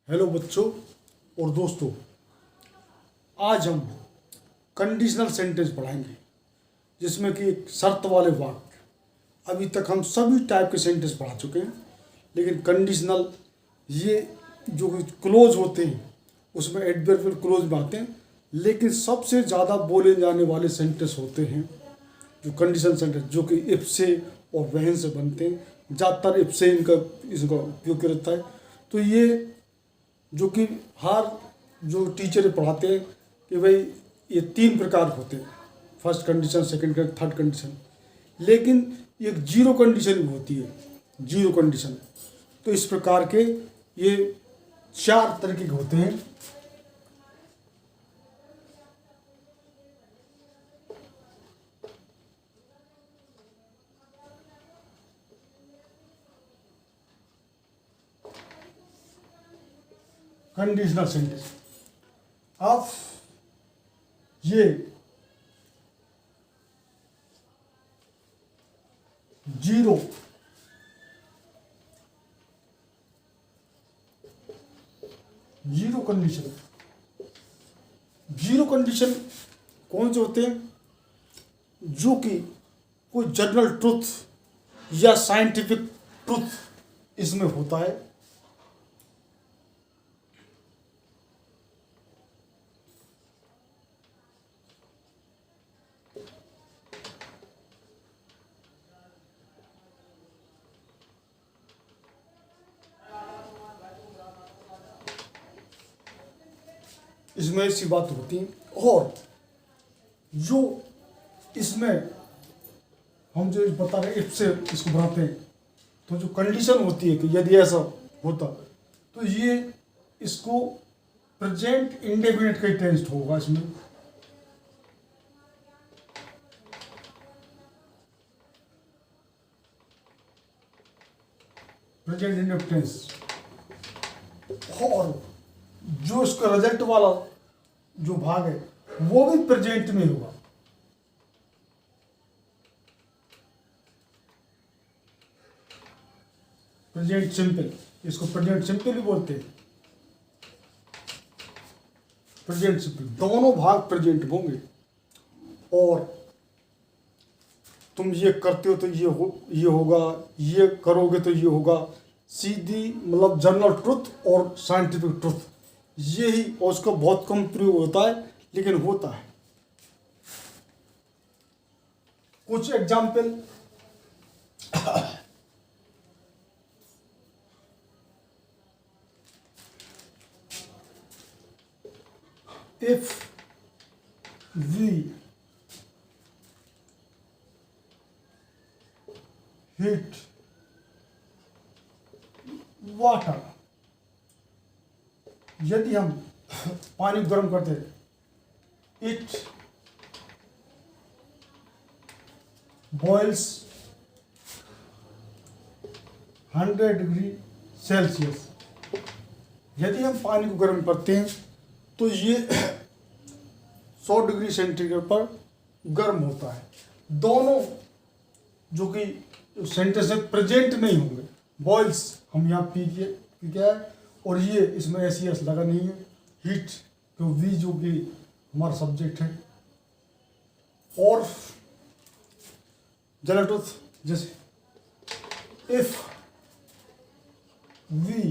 Hello बच्चों और दोस्तों, आज हम कंडीशनल सेंटेंस पढ़ाएंगे जिसमें कि एक शर्त वाले वाक्य। अभी तक हम सभी टाइप के सेंटेंस पढ़ा चुके हैं, लेकिन कंडीशनल ये जो क्लोज होते हैं उसमें एडवर्बियल क्लोज में आते हैं, लेकिन सबसे ज़्यादा बोले जाने वाले सेंटेंस होते हैं जो कंडीशनल सेंटेंस, जो कि इफ से और वहन से बनते हैं। ज़्यादातर इफ से इसका उपयोग किया जाता है। तो ये जो कि हर जो टीचर पढ़ाते हैं कि भाई ये 3 प्रकार के होते हैं, first condition, second condition, third condition. लेकिन एक जीरो कंडीशन भी होती है, जीरो कंडीशन। तो इस प्रकार के ये 4 तरीके के होते हैं। Conditional sentence. अब ये जीरो कंडीशन, जीरो कंडीशन कौन से होते हैं? जो कि कोई जनरल ट्रुथ या साइंटिफिक ट्रुथ इसमें होता है। इसमें ऐसी बात होती है, और जो इसमें हम जो बता रहे हैं इफ से इसको बनाते हैं, तो जो कंडीशन होती है कि यदि ऐसा होता तो ये इसको प्रेजेंट इंडेफिनिट का टेंस होगा। इसमें प्रेजेंट इंडेफिनिट टेंस, और जो इसका रिजल्ट वाला जो भाग है वो भी प्रेजेंट में होगा। प्रेजेंट सिंपल, इसको प्रेजेंट सिंपल भी बोलते हैं। प्रेजेंट सिंपल, दोनों भाग प्रेजेंट होंगे। और तुम ये करते हो तो ये होगा, ये करोगे तो ये होगा। सीधी मतलब जनरल ट्रुथ और साइंटिफिक ट्रुथ, यही, और उसका बहुत कम प्रयोग होता है लेकिन होता है। कुछ example, if we heat water, यदि हम पानी गर्म करते हैं, इट बॉइल्स 100 डिग्री सेल्सियस। यदि हम पानी को गर्म करते हैं तो ये 100 डिग्री सेंटीग्रेड पर गर्म होता है। दोनों जो कि सेंटेंस में प्रेजेंट नहीं होंगे। बॉइल्स हम यहाँ पी क्या है, और ये इसमें ऐसी एस लगा नहीं है। हीट तो वी जो कि हमारा सब्जेक्ट है, और जनरल ट्रुथ जैसे इफ वी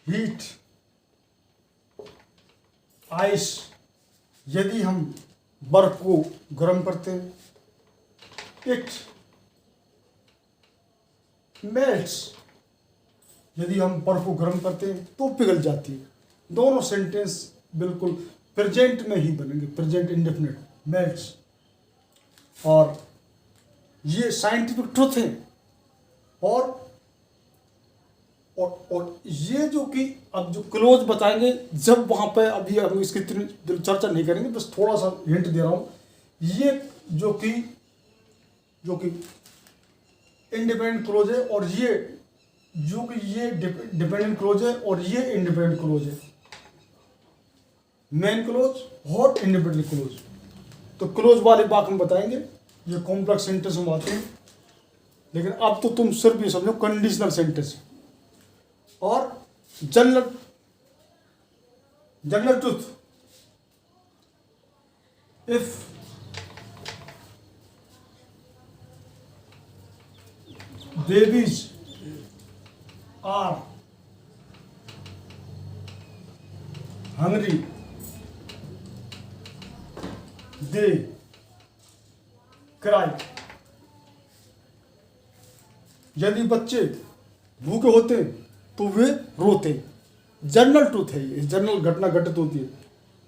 हीट आइस, यदि हम बर्फ को गर्म करते हैं, इट मेल्ट्स, यदि हम बर्फ को गर्म करते हैं तो पिघल जाती है। दोनों सेंटेंस बिल्कुल प्रेजेंट में ही बनेंगे, प्रेजेंट इंडेफिनिट, मेल्ट्स। और ये साइंटिफिक ट्रुथ है। और ये जो कि अब जो क्लोज बताएंगे जब वहाँ पे, अभी हम इसकी इतनी चर्चा नहीं करेंगे, बस थोड़ा सा हिंट दे रहा हूँ। ये जो कि इंडिपेंडेंट क्लोज है, और ये जो कि ये डिपेंडेंट क्लोज है, और ये इंडिपेंडेंट क्लोज है। मेन क्लोज और इंडिपेंडेंट क्लोज। तो क्लोज वाली बात हम बताएंगे, ये कॉम्प्लेक्स सेंटेंस हम आते हैं। लेकिन अब तो तुम सिर्फ ये समझो कंडीशनल सेंटेंस। और general general truth. If babies are hungry, they cry। यदि बच्चे भूखे होते तो वे रोते। जनरल ट्रूथ है ये, जनरल घटना घटित होती है।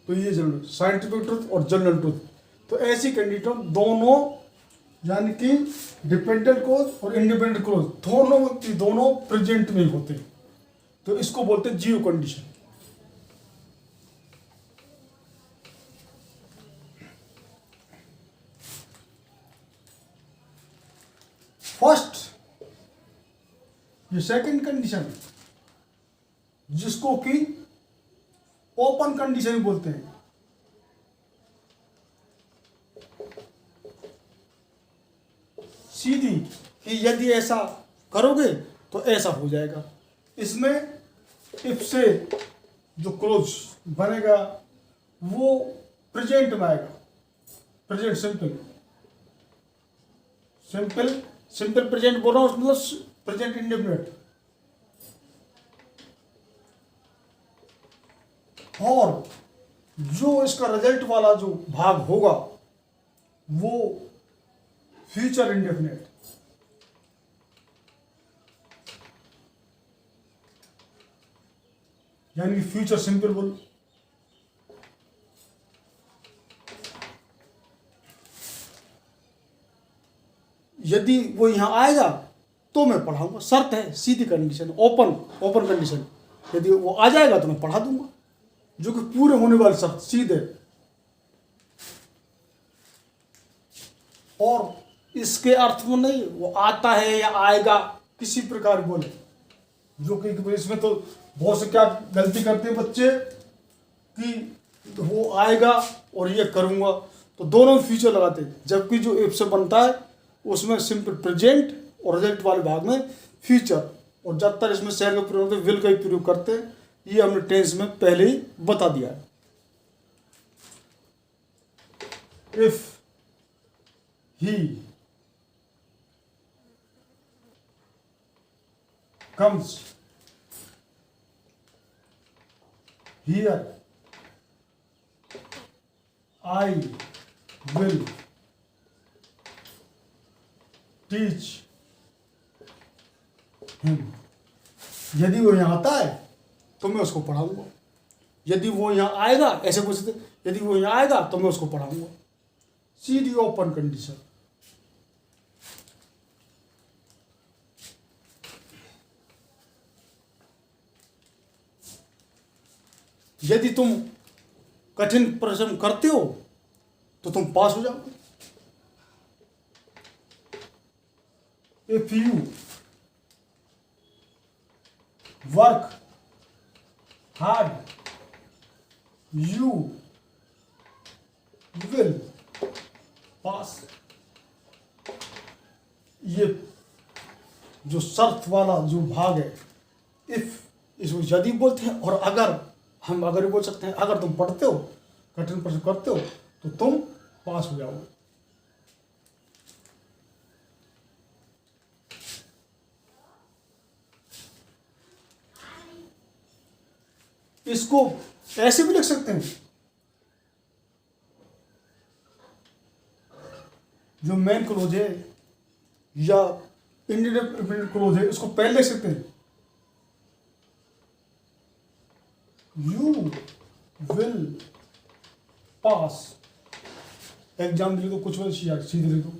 तो ये जनरल साइंटिफिक ट्रूथ और जनरल ट्रूथ। तो ऐसी कंडीशन दोनों, यानी कि डिपेंडेंट क्लोज और इंडिपेंडेंट क्लोज दोनों प्रेजेंट में होते हैं। तो इसको बोलते हैं जीरो कंडीशन। फर्स्ट, ये सेकंड कंडीशन जिसको कि ओपन कंडीशन बोलते हैं। सीधी कि यदि ऐसा करोगे तो ऐसा हो जाएगा। इसमें इफ से जो क्लोज बनेगा वो प्रेजेंट में आएगा। प्रेजेंट सिंपल प्रेजेंट बोल रहा हूँ, मतलब प्रेजेंट इंडेफिनिट। और जो इसका रिजल्ट वाला जो भाग होगा वो फ्यूचर इंडेफिनिट। यानी कि फ्यूचर सिंपल बोल। यदि वो यहां आएगा तो मैं पढ़ाऊंगा, शर्त है, सीधी कंडीशन, ओपन कंडीशन। यदि वो आ जाएगा तो मैं पढ़ा दूंगा, जो कि पूरे होने वाले शर्त सीधे। और इसके अर्थ में नहीं वो आता है या आएगा किसी प्रकार बोले, जो कि इसमें तो बहुत से क्या गलती करते हैं बच्चे कि तो वो आएगा और ये करूंगा, तो दोनों फ्यूचर लगाते हैं। जबकि जो इफ से बनता है उसमें सिंपल प्रेजेंट और रिजल्ट वाले भाग में फ्यूचर। और ज़्यादातर इसमें शहर का प्रयोग होते विल का ही प्रयोग करते हैं। ये हमने टेंस में पहले ही बता दिया है। If he comes here, I will teach him। यदि वो यहाँ आता है तो मैं उसको पढ़ाऊंगा। यदि वो यहाँ आएगा, ऐसे पूछते, यदि वो यहाँ आएगा तो मैं उसको पढ़ाऊंगा। सीधी ओपन कंडीशन। यदि तुम कठिन परिश्रम करते हो तो तुम पास हो जाओगे। If you work hard you will pass. ये जो शर्त वाला जो भाग है, इफ, इसको यदि बोलते हैं। और अगर, हम अगर बोल सकते हैं, अगर तुम पढ़ते हो, कठिन परिश्रम करते हो तो तुम पास हो जाओगे। इसको ऐसे भी लिख सकते हैं, जो मेन क्लोज है या इंडिपेंडेंट क्लोज है उसको पहले लिख सकते हैं। You will pass. एग्जाम लिख दो, कुछ भी सीधे लिख दो।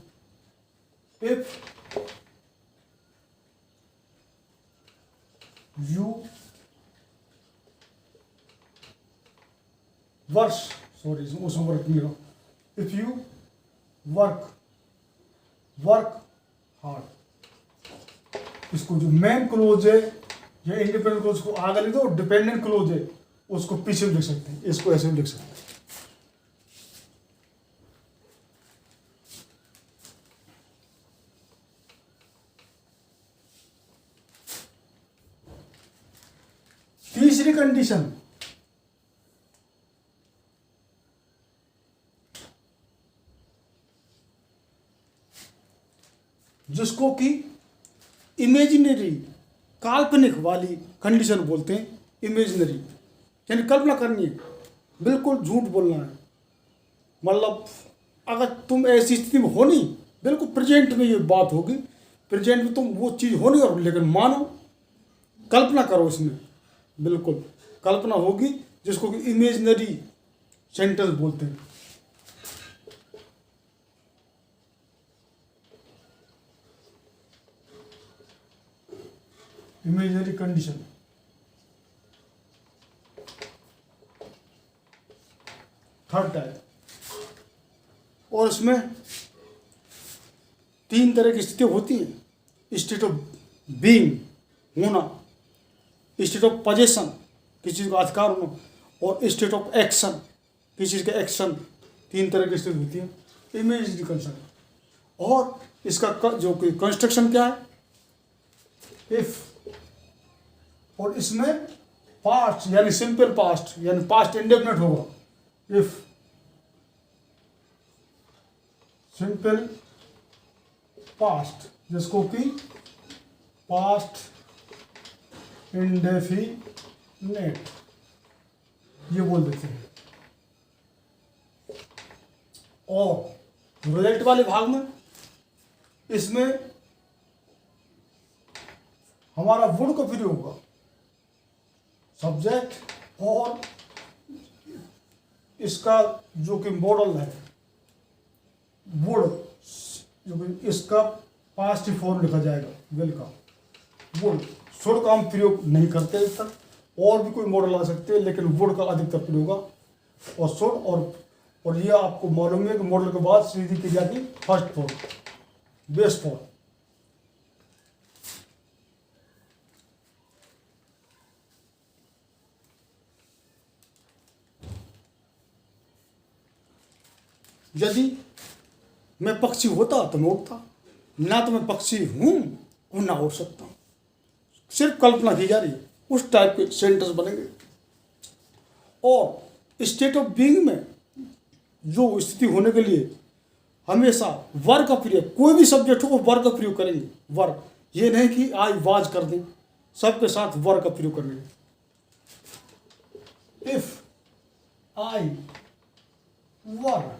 इफ यू वर्क, सॉरी उसमें वर्क नहीं रहा। If you work hard. इसको जो मेन क्लोज है या इंडिपेंडेंट क्लोज को आगे लिख दो, डिपेंडेंट क्लोज है उसको पीछे भी लिख सकते हैं। इसको ऐसे भी लिख सकते हैं। तीसरी कंडीशन, जिसको कि इमेजिनरी, काल्पनिक वाली कंडीशन बोलते हैं। इमेजिनरी यानी कल्पना करनी है, बिल्कुल झूठ बोलना है। मतलब अगर तुम ऐसी स्थिति में हो नहीं, बिल्कुल प्रेजेंट में ये बात होगी, प्रेजेंट में तुम वो चीज़ हो नहीं और लेकिन मानो, कल्पना करो इसमें, बिल्कुल कल्पना होगी, जिसको कि इमेजिनरी सेंटेंस बोलते हैं। Imaginary condition. थर्ड टाइप, और इसमें तीन तरह की स्थितियाँ होती हैं। स्टेट ऑफ बीइंग, होना, स्टेट ऑफ पोजेशन, किसी चीज़ का अधिकार होना, और स्टेट ऑफ एक्शन, किसी चीज़ का एक्शन। तीन तरह की स्थिति होती है इमेजिनरी कंस्ट्रक्शन। और इसका जो कि कंस्ट्रक्शन क्या है, इफ, और इसमें पास्ट यानी सिंपल पास्ट यानी पास्ट इंडेफिनिट होगा। इफ सिंपल पास्ट, जिसको कि पास्ट इंडेफिनिट ये बोल देते हैं। और रिजल्ट वाले भाग में इसमें हमारा वुड का प्रयोग होगा, सब्जेक्ट, और इसका जो कि मॉडल है वुड, जो कि इसका पास्ट फॉर्म लिखा जाएगा विल का, वुड। शुड का हम प्रयोग नहीं करते इस तक, और भी कोई मॉडल आ सकते हैं, लेकिन वुड का अधिकतर प्रयोग होगा। और शुड, और ये आपको मालूम है कि मॉडल के बाद सीधी क्रिया की फर्स्ट फॉर्म, बेस फॉर्म। यदि मैं पक्षी होता तो मैं उड़ता, ना तो मैं पक्षी हूँ और ना उड़ सकता हूँ। सिर्फ कल्पना की जा रही है, उस टाइप के सेंटेंस बनेंगे। और स्टेट ऑफ बीइंग में जो स्थिति होने के लिए हमेशा वर्ग का प्रयोग, कोई भी सब्जेक्ट हो वर्ग का प्रयोग करेंगे। वर्ग, ये नहीं कि आई वाज कर दें, सबके साथ वर्ग का प्रयोग करेंगे। If I were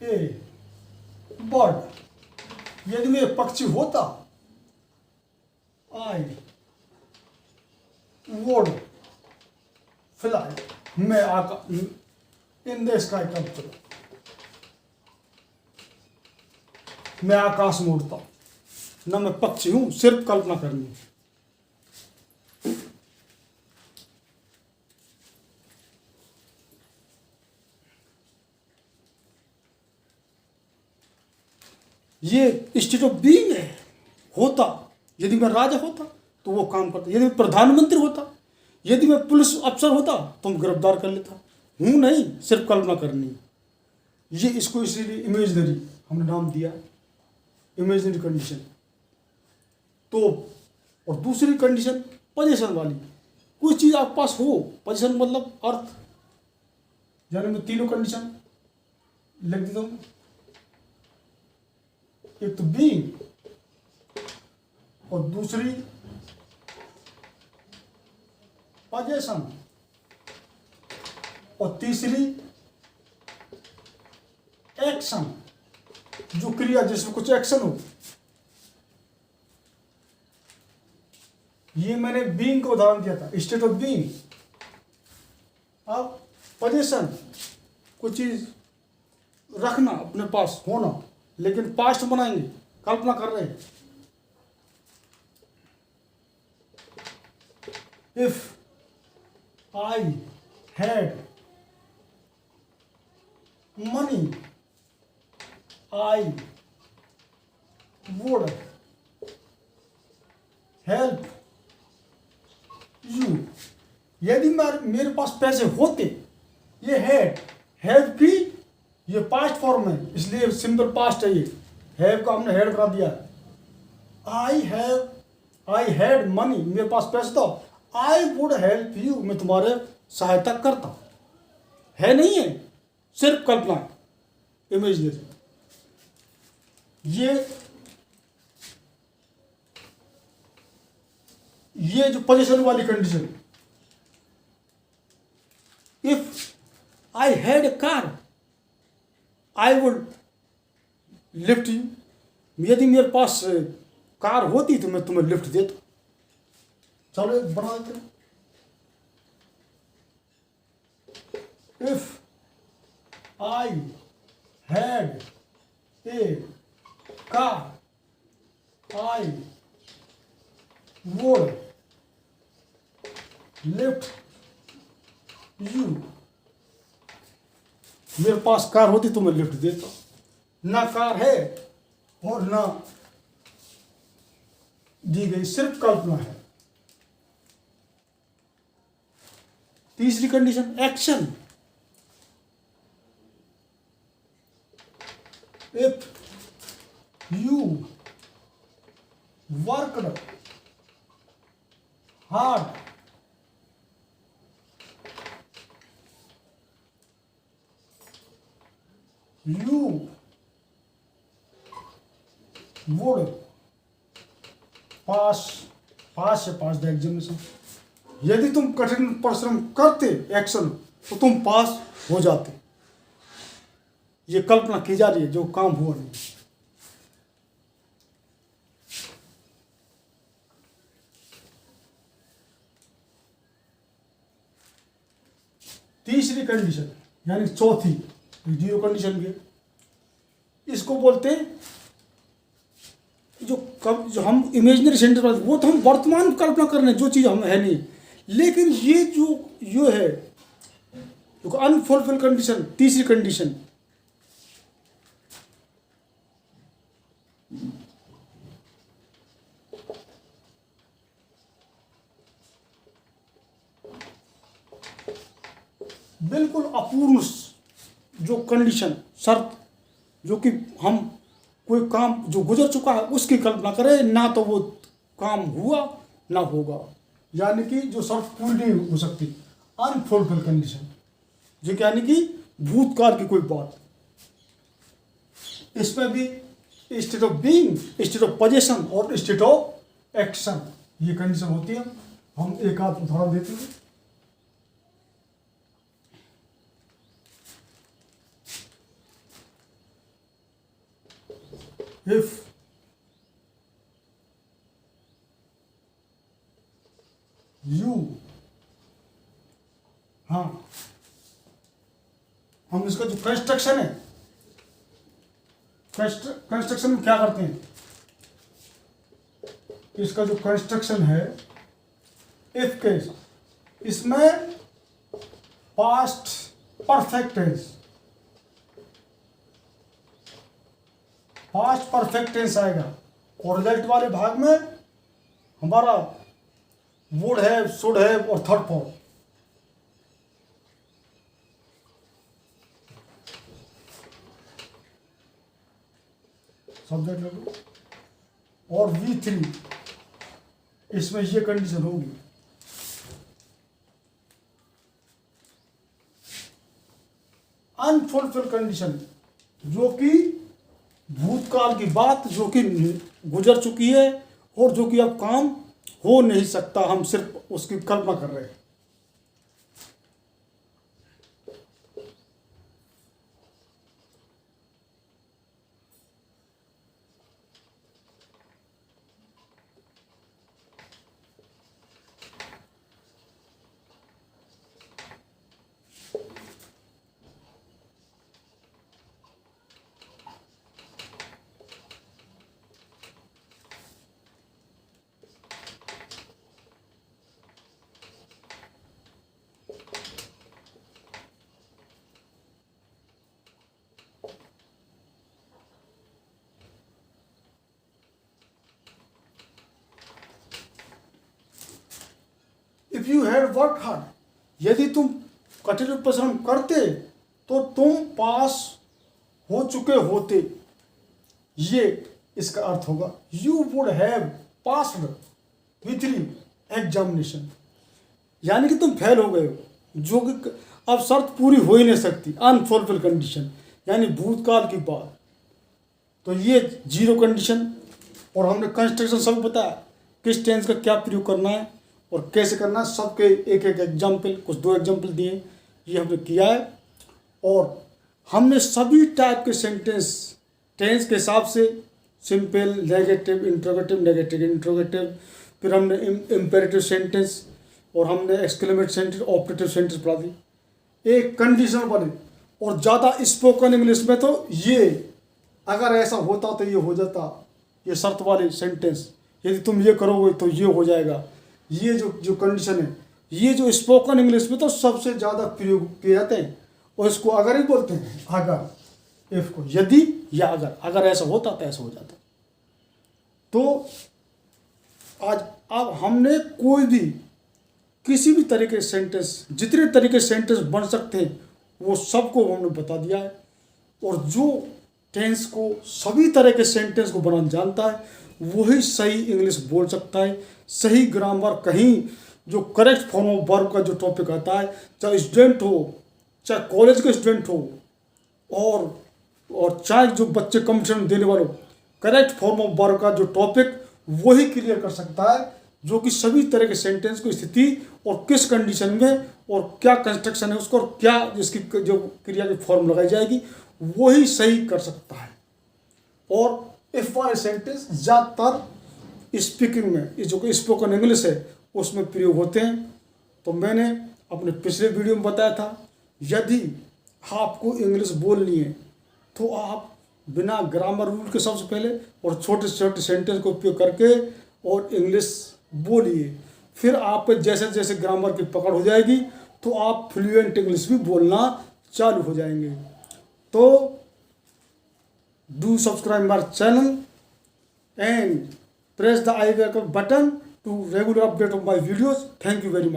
A bird, यदि मैं पक्षी होता, आई वुड फ्लाई, मैं इन द स्काई कब, मैं आकाश में उड़ता हूं, ना मैं पक्षी हूं, सिर्फ कल्पना करनी है। ये स्टेट ऑफ बीइंग है। होता, यदि मैं राजा होता तो वो काम करता, यदि मैं प्रधानमंत्री होता, यदि मैं पुलिस अफसर होता तो मैं गिरफ्तार कर लेता। हूँ नहीं, सिर्फ कल्पना करनी। ये इसको इसीलिए इमेजिनरी हमने नाम दिया, इमेजिनरी कंडीशन। तो और दूसरी कंडीशन पोजीशन वाली, कोई चीज़ आपके पास हो, पोजीशन मतलब अर्थ, यानी मैं तीनों कंडीशन लिख देता हूँ। एक तो बीइंग, और दूसरी पोजीशन, और तीसरी एक्शन, जो क्रिया जिसमें कुछ एक्शन हो। ये मैंने बीइंग का उदाहरण दिया था, स्टेट ऑफ बीइंग। अब पोजीशन, कुछ चीज रखना अपने पास, होना, लेकिन पास्ट बनाएंगे, कल्पना कर रहे हैं। If I had money I would help you. यदि मेरे पास पैसे होते, ये हैव की ये पास्ट फॉर्म है, इसलिए सिंपल पास्ट है। ये हैव का हमने हेड करा दिया। आई हैड मनी, मेरे पास पैसे था, आई वुड हेल्प यू, मैं तुम्हारे सहायता करता, है नहीं है, सिर्फ कल्पना, इमेजिनरी। ये जो पोजीशन वाली condition, if I had a car I would lift you, यदि मेरे पास कार होती तो मैं तुम्हें लिफ्ट देता। चलो एक बना देते हैं, if I had a car I would lift you, मेरे पास कार होती तो मैं लिफ्ट देता। ना कार है और ना दी गई, सिर्फ कल्पना है। तीसरी condition, action. If you worked hard you would pass the examination, यदि तुम कठिन परिश्रम करते, एक्शन, तो तुम पास हो जाते। ये कल्पना की जा रही है, जो काम हुआ नहीं। तीसरी कंडीशन यानी चौथी, जीरो कंडीशन की, इसको बोलते हैं जो हम इमेजिनरी सेंटर, वो तो हम वर्तमान कल्पना कर रहे हैं, जो चीज़ हम है नहीं। लेकिन ये जो है अनफुलफिल कंडीशन, तीसरी कंडीशन, बिल्कुल अपूर्ण जो कंडीशन, शर्त, जो कि हम कोई काम जो गुजर चुका है उसकी कल्पना करें, ना तो वो काम हुआ ना होगा, यानी कि जो शर्त पूरी नहीं हो सकती, अनफुलफिल कंडीशन, जो यानी कि भूतकाल की कोई बात। इसमें भी state of being, state of position और स्टेट ऑफ एक्शन, ये कंडीशन होती है। हम एक आध उदाहरण देते हैं। If you, हाँ, हम इसका जो कंस्ट्रक्शन है, कंस्ट्रक्शन में क्या करते हैं, इसका जो कंस्ट्रक्शन है इफ केस, इसमें past perfect tense, past perfect tense आएगा, और रिजल्ट वाले भाग में हमारा वुड है, शुड है और थर्ड फॉर्म। सब्जेक्ट लगो और V3, इसमें ये कंडीशन होगी। अनफुलफिल कंडीशन, जो कि भूतकाल की बात, जो कि गुजर चुकी है और जो कि अब काम हो नहीं सकता, हम सिर्फ उसकी कल्पना कर रहे हैं। If you had work hard, यदि तुम कठिन परिश्रम करते तो तुम पास हो चुके होते, ये इसका अर्थ होगा। You would have passed with examination, यानी कि तुम फेल हो गए हो, जो कि अब शर्त पूरी हो ही नहीं सकती, अनफुलफिल कंडीशन, यानी भूतकाल की बात। तो ये जीरो कंडीशन। और हमने कंस्ट्रक्शन सब बताया, किस टेंस का क्या प्रयोग करना है और कैसे करना है, सबके एक एक एग्जाम्पल, कुछ 2 एग्जाम्पल दिए, ये हमने किया है। और हमने सभी टाइप के सेंटेंस टेंस के हिसाब से, सिंपल, नेगेटिव, इंट्रोगेटिव, फिर हमने इम्पेरेटिव सेंटेंस और हमने एक्सक्लेमेटिव सेंटेंस, ऑपरेटिव सेंटेंस पढ़ा दी, एक कंडीशनल बने। और ज़्यादा स्पोकन इंग्लिश में तो ये अगर ऐसा होता तो ये हो जाता, ये शर्त वाले सेंटेंस, यदि तुम ये करोगे तो ये हो जाएगा, ये जो कंडीशन है, ये जो स्पोकन इंग्लिश में तो सबसे ज़्यादा प्रयोग किए जाते हैं। और इसको अगर ही बोलते हैं, अगर, इफ को, यदि या अगर ऐसा होता तो ऐसा हो जाता। तो आज अब हमने कोई भी किसी भी तरीके के सेंटेंस, जितने तरीके सेंटेंस बन सकते हैं वो सबको हमने बता दिया है। और जो टेंस को, सभी तरह के सेंटेंस को बनाना जानता है वही सही इंग्लिश बोल सकता है, सही ग्रामर, कहीं जो करेक्ट फॉर्म ऑफ वर्ब का जो टॉपिक आता है, चाहे स्टूडेंट हो, चाहे कॉलेज के स्टूडेंट हो, और चाहे जो बच्चे कंपटीशन देने वाले हो, करेक्ट फॉर्म ऑफ वर्ब का जो टॉपिक वही क्लियर कर सकता है, जो कि सभी तरह के सेंटेंस की स्थिति और किस कंडीशन में और क्या कंस्ट्रक्शन है उसको, और क्या इसकी जो क्रिया की फॉर्म लगाई जाएगी वही सही कर सकता है। और इफ वाले सेंटेंस ज़्यादातर स्पीकिंग में, जो कि स्पोकन इंग्लिश है उसमें प्रयोग होते हैं। तो मैंने अपने पिछले वीडियो में बताया था, यदि आपको इंग्लिश बोलनी है तो आप बिना ग्रामर रूल के सबसे पहले और छोटे छोटे सेंटेंस को उपयोग करके और इंग्लिश बोलिए, फिर आप पे जैसे जैसे ग्रामर की पकड़ हो जाएगी तो आप फ्लुएंट इंग्लिश भी बोलना चालू हो जाएंगे। तो do subscribe my channel and press the icon button to regular update of my videos. Thank you very much.